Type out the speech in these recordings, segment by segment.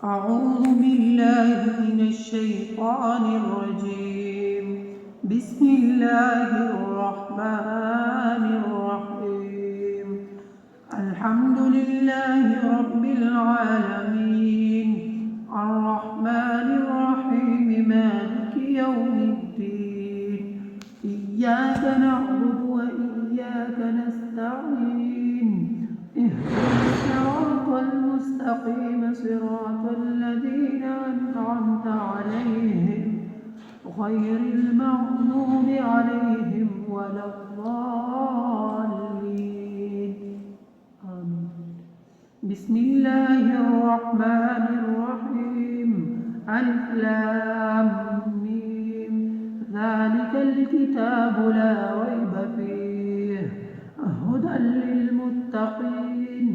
أعوذ بالله من الشيطان الرجيم. بسم الله الرحمن الرحيم. الحمد لله رب العالمين، الرحمن الرحيم، مالك يوم الدين. إياك نعبد وإياك نستعين. اهدنا الصراط المستقيم، صراط الذين أنعمت عليهم غير المغضوب عليهم ولا الضالين. آمين. بسم الله الرحمن الرحيم. ألف لام ميم. ذلك الكتاب لا ريب فيه هدى للمتقين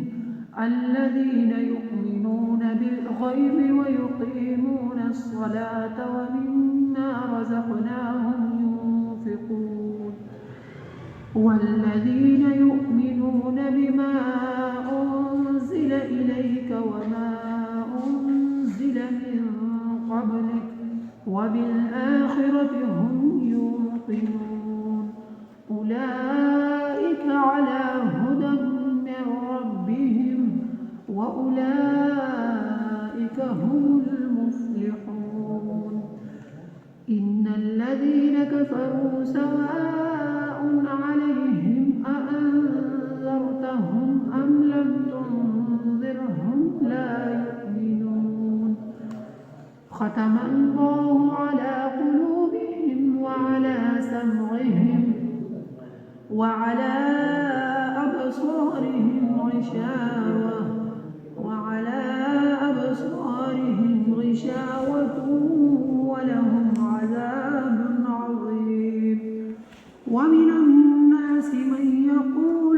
الذين يؤمنون بالغيب ويقيمون الصلاة ومما رزقناهم ينفقون. والذين يؤمنون بما أنزل إليك وما أنزل من قبلك وبالآخرة هم يوقنون. أولئك على هدى من ربهم وأولئك هم المفلحون. إن الذين كفروا سواء عليهم أأنذرتهم أم لم تنذرهم لا يؤمنون. ختم الله على قلوبهم وعلى سمعهم وعلى أبصارهم غشاوة ولهم عذاب عظيم. ومن الناس من يقول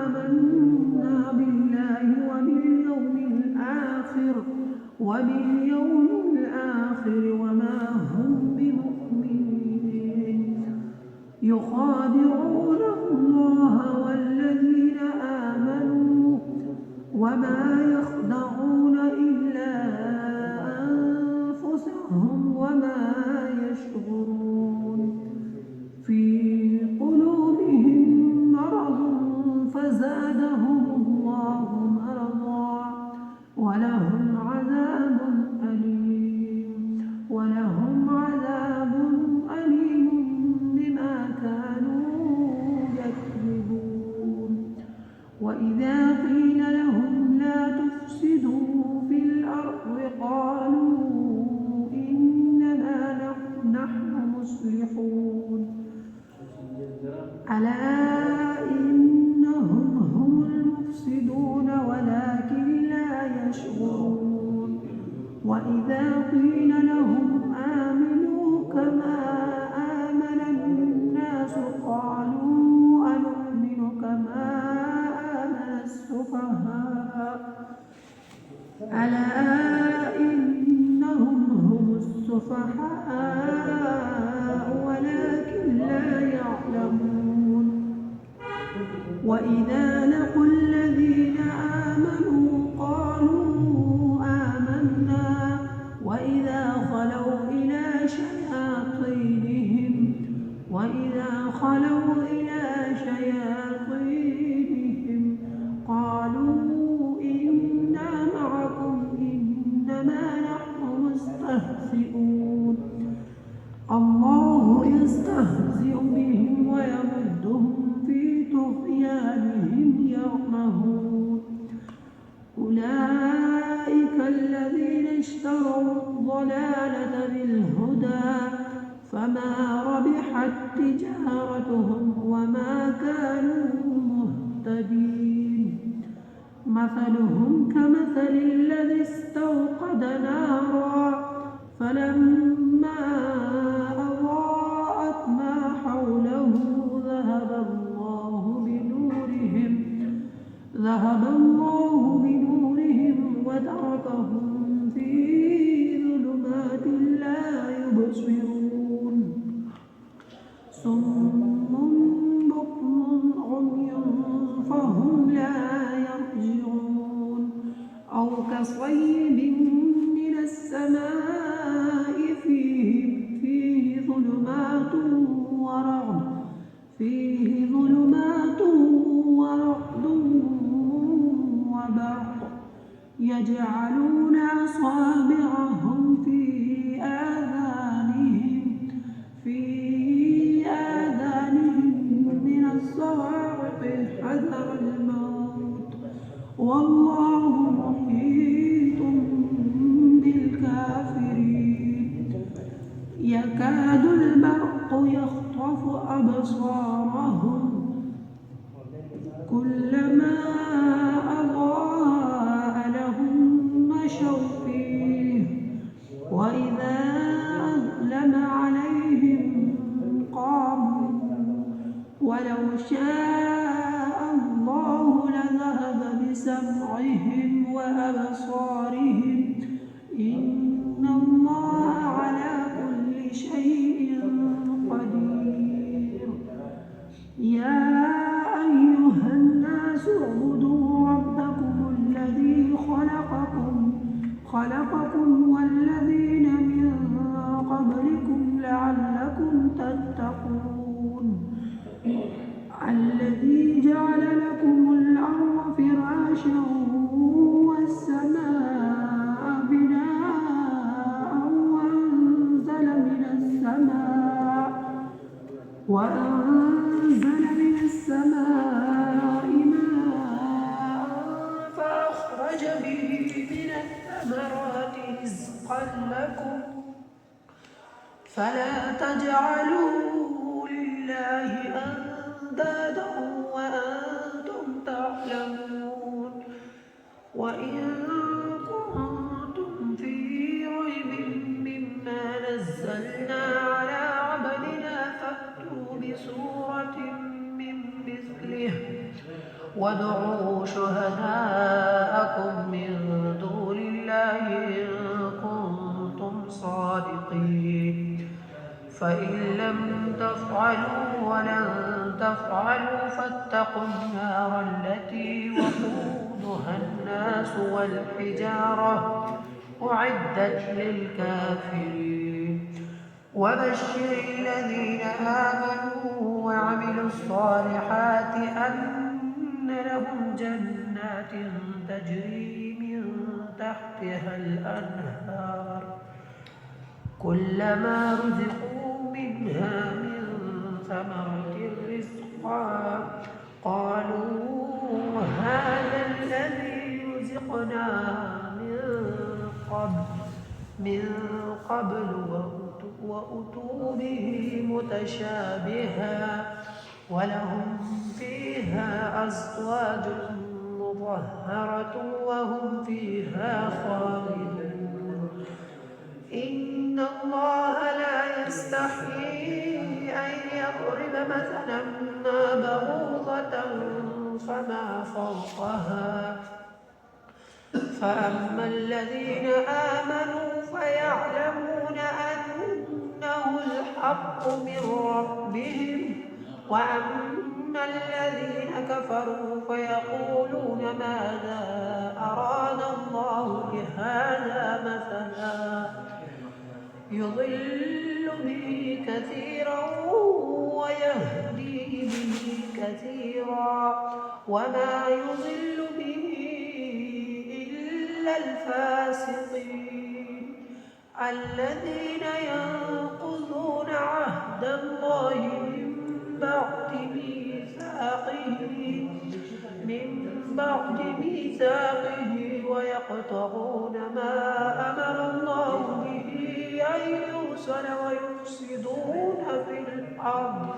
آمنا بالله وباليوم الآخر وما هم بمؤمنين. يخادعون الله والذين آمنوا وما يخدعون إلا أنفسهم وما يشعرون. في قلوبهم مرض فزادهم الله مرضا ولهم عذاب أليم بما كانوا يكذبون. وإذا قيل لهم لا تفسدوا في الأرض قالوا إنما نحن مصلحون. ألا إنهم هم المفسدون ولكن لا يشعرون. وإذا قيل لهم آمنوا كما آمن الناس قالوا أنؤمن كما آمن السفهاء. ألا إنهم هم السفهاء ولكن لا يعلمون. وإذا لقوا الذين آمنوا قالوا آمنا وإذا خلوا إلى شياطينهم قالوا إنا معكم إنما نحن مستهزئون. الله يستهزئ بهم ويمدهم في طغيانهم يعمهون. أولئك الذين اشتروا الضلالة بالهدى فما ربحت تجارتهم وما كانوا مهتدين. مثلهم كمثل الذي استوقد نارا فلما أضاءت ما حوله ذهب الله بنورهم وتركهم في ظلمات لا يبصرون. صم بكم عمي فهم لا يرجعون. أو كصيب يجعلون أصابعهم في آذانهم من الصواعق حذر الموت والله محيط بالكافرين يكاد البرق يخطف أبصارهم كلما أضاء لهم مشوا فيه وإذا أظلم عليهم قاموا ولو شاء الله لذهب بسمعهم وأبصارهم إن الله على كل شيء قدير يا أيها الناس اعبدوا ربكم الذي خلقكم والذين من قبلكم لعلكم تتقون الذي جعل لكم الأرض فراشا والسماء بناء وأنزل من السماء ماء فأخرج به من الثمرات رزقا لكم فلا تجعلوا لله أندادا وأنتم تعلمون وإن كنتم في ريب مما نزلنا على عبدنا فأتوا بسورة من مثله وادعوا شهداءكم من دون الله إن كنتم صادقين فإن لم تفعلوا ولن تفعلوا فاتقوا النار التي وقودها الناس والحجارة أعدت للكافرين وبشر الذين آمنوا وعملوا الصالحات أن لهم جنات تجري من تحتها الأنهار كلما رزقوا منها من ثمرة رزقا قالوا هذا الذي رزقنا من قبل وأتوا به متشابها ولهم فيها أزواج مطهرة وهم فيها خالدون إن الله لا يستحيي أن يضرب مثلا ما بعوضة فما فوقها فأما الذين آمنوا فيعلمون أنه الحق من ربهم وأما الذين كفروا فيقولون ماذا أراد الله بهذا مثلا يضل به كثيرا ويهدي به كثيرا وما يضل به إلا الفاسقين الذين ينقضون عهد الله من بعد ميثاقه ويقطعون ما أمر الله به أن يوصل ويفسدون في الأرض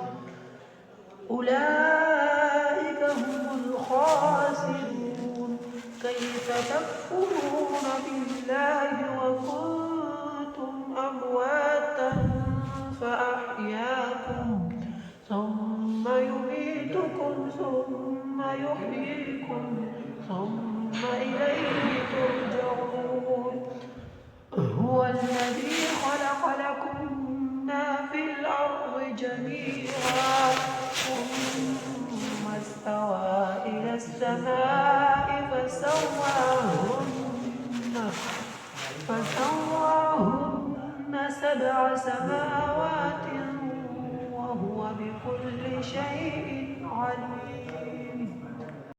أولئك هم الخاسرون كيف تكفرون بالله وكنتم أمواتا فأحياكم ثم يميتكم ثم يحييكم ثم إليه ترجعون هو الذي خلق لكم ما في الأرض جميعا ثم استوى إلى السماء فسواهن 7 سماوات